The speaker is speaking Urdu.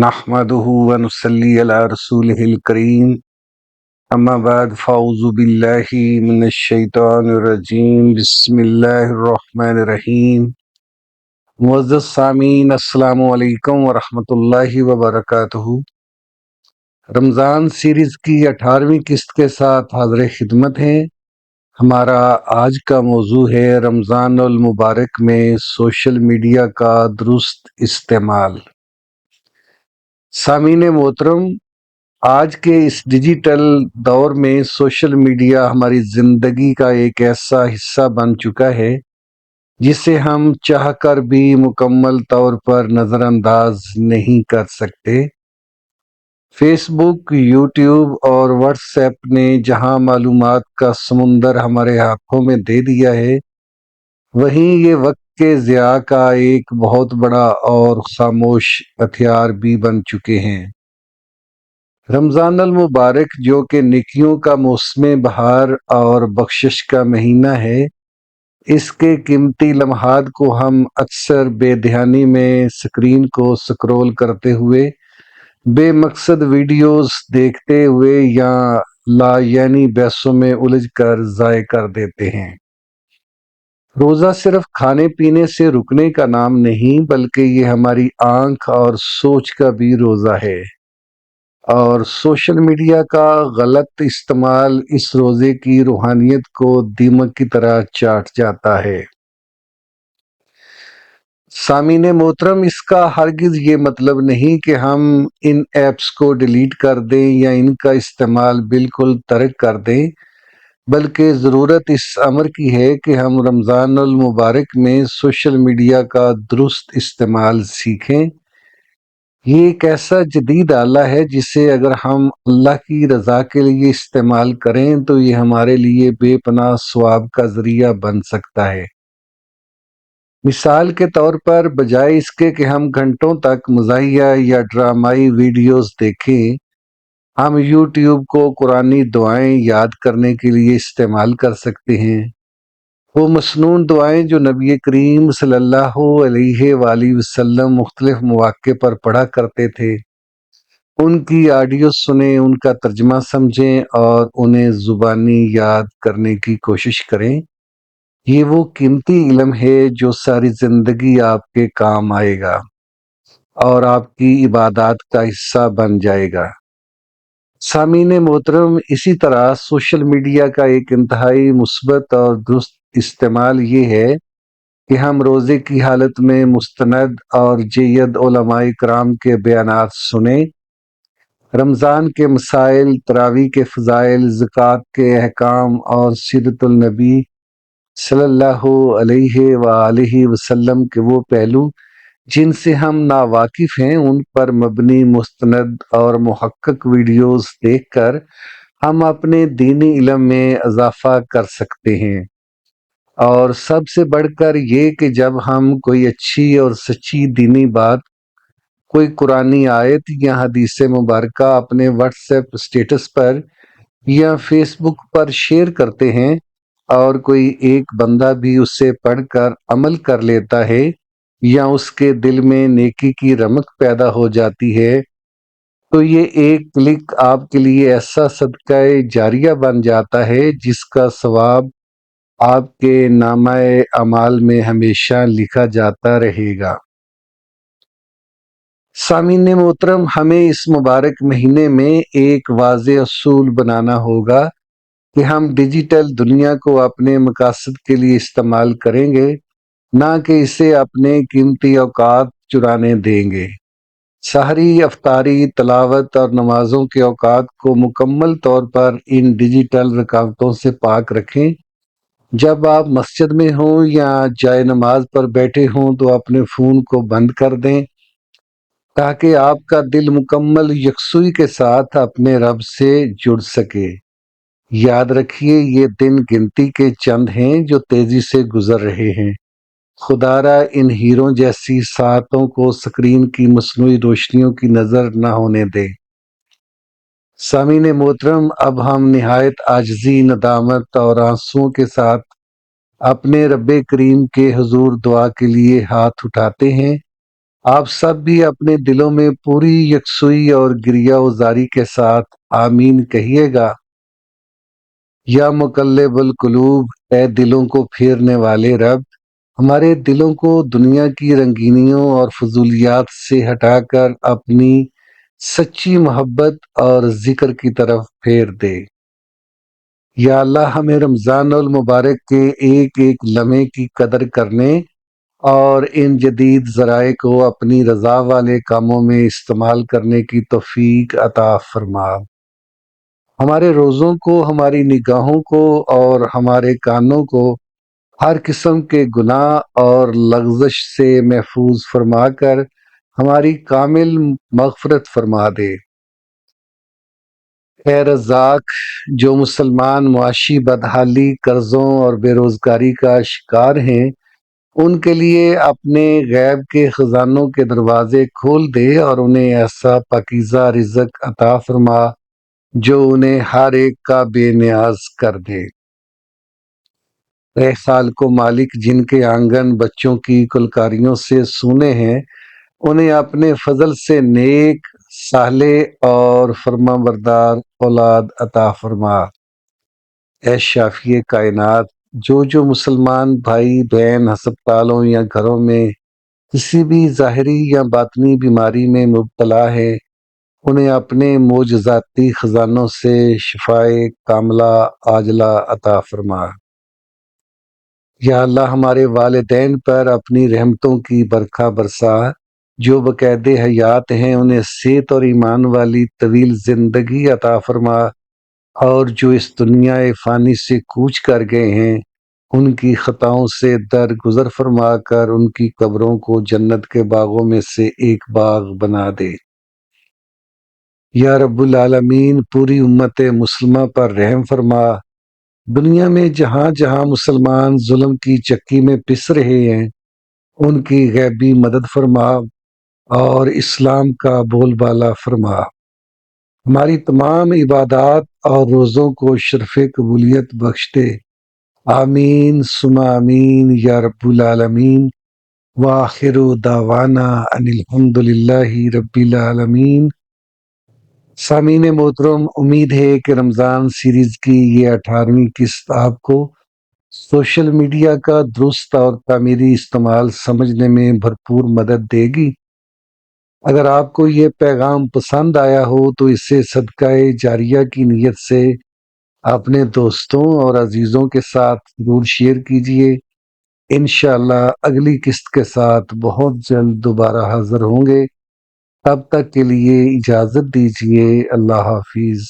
نحمده ونصلي على رسوله الكريم اما بعد فاعوذ بالله من الشیطان الرجیم بسم اللہ الرحمن الرحیم۔ معزز سامعین، السلام علیکم ورحمۃ اللہ وبرکاتہ۔ رمضان سیریز کی 18ویں قسط کے ساتھ حاضر خدمت ہیں۔ ہمارا آج کا موضوع ہے رمضان المبارک میں سوشل میڈیا کا درست استعمال۔ سامعین محترم، آج کے اس ڈیجیٹل دور میں سوشل میڈیا ہماری زندگی کا ایک ایسا حصہ بن چکا ہے جسے ہم چاہ کر بھی مکمل طور پر نظر انداز نہیں کر سکتے۔ فیس بک، یوٹیوب اور واٹس ایپ نے جہاں معلومات کا سمندر ہمارے ہاتھوں میں دے دیا ہے، وہیں یہ وقت کے ضیاع کا ایک بہت بڑا اور خاموش ہتھیار بھی بن چکے ہیں۔ رمضان المبارک، جو کہ نیکیوں کا موسم بہار اور بخشش کا مہینہ ہے، اس کے قیمتی لمحات کو ہم اکثر بے دھیانی میں اسکرین کو سکرول کرتے ہوئے، بے مقصد ویڈیوز دیکھتے ہوئے یا لا یعنی بحثوں میں الجھ کر ضائع کر دیتے ہیں۔ روزہ صرف کھانے پینے سے رکنے کا نام نہیں، بلکہ یہ ہماری آنکھ اور سوچ کا بھی روزہ ہے، اور سوشل میڈیا کا غلط استعمال اس روزے کی روحانیت کو دیمک کی طرح چاٹ جاتا ہے۔ سامعین محترم، اس کا ہرگز یہ مطلب نہیں کہ ہم ان ایپس کو ڈیلیٹ کر دیں یا ان کا استعمال بالکل ترک کر دیں، بلکہ ضرورت اس امر کی ہے کہ ہم رمضان المبارک میں سوشل میڈیا کا درست استعمال سیکھیں۔ یہ ایک ایسا جدید آلہ ہے جسے اگر ہم اللہ کی رضا کے لیے استعمال کریں تو یہ ہمارے لیے بے پناہ ثواب کا ذریعہ بن سکتا ہے۔ مثال کے طور پر، بجائے اس کے کہ ہم گھنٹوں تک مزاحیہ یا ڈرامائی ویڈیوز دیکھیں، ہم یوٹیوب کو قرآنی دعائیں یاد کرنے کے لیے استعمال کر سکتے ہیں۔ وہ مسنون دعائیں جو نبی کریم صلی اللہ علیہ وآلہ وسلم مختلف مواقع پر پڑھا کرتے تھے، ان کی آڈیو سنیں، ان کا ترجمہ سمجھیں اور انہیں زبانی یاد کرنے کی کوشش کریں۔ یہ وہ قیمتی علم ہے جو ساری زندگی آپ کے کام آئے گا اور آپ کی عبادات کا حصہ بن جائے گا۔ سامعین محترم، اسی طرح سوشل میڈیا کا ایک انتہائی مثبت اور درست استعمال یہ ہے کہ ہم روزے کی حالت میں مستند اور جید علماء کرام کے بیانات سنیں، رمضان کے مسائل، تراویح کے فضائل، زکوٰۃ کے احکام اور سیرت النبی صلی اللہ علیہ وآلہ وسلم کے وہ پہلو جن سے ہم ناواقف ہیں، ان پر مبنی مستند اور محقق ویڈیوز دیکھ کر ہم اپنے دینی علم میں اضافہ کر سکتے ہیں۔ اور سب سے بڑھ کر یہ کہ جب ہم کوئی اچھی اور سچی دینی بات، کوئی قرآنی آیت یا حدیث مبارکہ اپنے واٹس ایپ اسٹیٹس پر یا فیس بک پر شیئر کرتے ہیں اور کوئی ایک بندہ بھی اسے پڑھ کر عمل کر لیتا ہے یا اس کے دل میں نیکی کی رمق پیدا ہو جاتی ہے، تو یہ ایک کلک آپ کے لیے ایسا صدقہ جاریہ بن جاتا ہے جس کا ثواب آپ کے نامہ اعمال میں ہمیشہ لکھا جاتا رہے گا۔ سامعین محترم، ہمیں اس مبارک مہینے میں ایک واضح اصول بنانا ہوگا کہ ہم ڈیجیٹل دنیا کو اپنے مقاصد کے لیے استعمال کریں گے، نہ کہ اسے اپنے قیمتی اوقات چرانے دیں گے۔ سحری، افطاری، تلاوت اور نمازوں کے اوقات کو مکمل طور پر ان ڈیجیٹل رکاوٹوں سے پاک رکھیں۔ جب آپ مسجد میں ہوں یا جائے نماز پر بیٹھے ہوں تو اپنے فون کو بند کر دیں تاکہ آپ کا دل مکمل یکسوئی کے ساتھ اپنے رب سے جڑ سکے۔ یاد رکھیے، یہ دن گنتی کے چند ہیں جو تیزی سے گزر رہے ہیں۔ خدا را ان ہیروں جیسی ساعتوں کو سکرین کی مصنوعی روشنیوں کی نظر نہ ہونے دے۔ سامعین محترم، اب ہم نہایت عاجزی، ندامت اور آنسوؤں کے ساتھ اپنے رب کریم کے حضور دعا کے لیے ہاتھ اٹھاتے ہیں آپ سب بھی اپنے دلوں میں پوری یکسوئی اور گریہ وزاری کے ساتھ آمین کہیے گا۔ یا مقلب القلوب، اے دلوں کو پھیرنے والے رب، ہمارے دلوں کو دنیا کی رنگینیوں اور فضولیات سے ہٹا کر اپنی سچی محبت اور ذکر کی طرف پھیر دے۔ یا اللہ، ہمیں رمضان المبارک کے ایک ایک لمحے کی قدر کرنے اور ان جدید ذرائع کو اپنی رضا والے کاموں میں استعمال کرنے کی توفیق عطا فرما۔ ہمارے روزوں کو، ہماری نگاہوں کو اور ہمارے کانوں کو ہر قسم کے گناہ اور لغزش سے محفوظ فرما کر ہماری کامل مغفرت فرما دے۔ اے رزاق، جو مسلمان معاشی بدحالی، قرضوں اور بے روزگاری کا شکار ہیں، ان کے لیے اپنے غیب کے خزانوں کے دروازے کھول دے اور انہیں ایسا پاکیزہ رزق عطا فرما جو انہیں ہر ایک کا بے نیاز کر دے۔ اے خالق و مالک، جن کے آنگن بچوں کی کلکاریوں سے سونے ہیں، انہیں اپنے فضل سے نیک، صالح اور فرما بردار اولاد عطا فرما۔ اے شافی کائنات، جو مسلمان بھائی بہن ہسپتالوں یا گھروں میں کسی بھی ظاہری یا باطنی بیماری میں مبتلا ہے، انہیں اپنے معجزاتی خزانوں سے شفائے کاملہ عاجلہ عطا فرما۔ یا اللہ، ہمارے والدین پر اپنی رحمتوں کی برکھا برسا۔ جو بقید حیات ہیں، انہیں صحت اور ایمان والی طویل زندگی عطا فرما، اور جو اس دنیا فانی سے کوچ کر گئے ہیں، ان کی خطاؤں سے درگزر فرما کر ان کی قبروں کو جنت کے باغوں میں سے ایک باغ بنا دے۔ یا رب العالمین، پوری امت مسلمہ پر رحم فرما۔ دنیا میں جہاں جہاں مسلمان ظلم کی چکی میں پس رہے ہیں، ان کی غیبی مدد فرما اور اسلام کا بول بالا فرما۔ ہماری تمام عبادات اور روزوں کو شرف قبولیت بخش دے۔ آمین ثم آمین یا رب العالمین۔ وآخر دعوانا ان الحمد للہ رب العالمین۔ سامعین محترم، امید ہے کہ رمضان سیریز کی یہ 18ویں قسط آپ کو سوشل میڈیا کا درست اور تعمیری استعمال سمجھنے میں بھرپور مدد دے گی۔ اگر آپ کو یہ پیغام پسند آیا ہو تو اسے صدقہ جاریہ کی نیت سے اپنے دوستوں اور عزیزوں کے ساتھ ضرور شیئر کیجیے۔ انشاءاللہ اگلی قسط کے ساتھ بہت جلد دوبارہ حاضر ہوں گے۔ تب تک کے لیے اجازت دیجیے۔ اللہ حافظ۔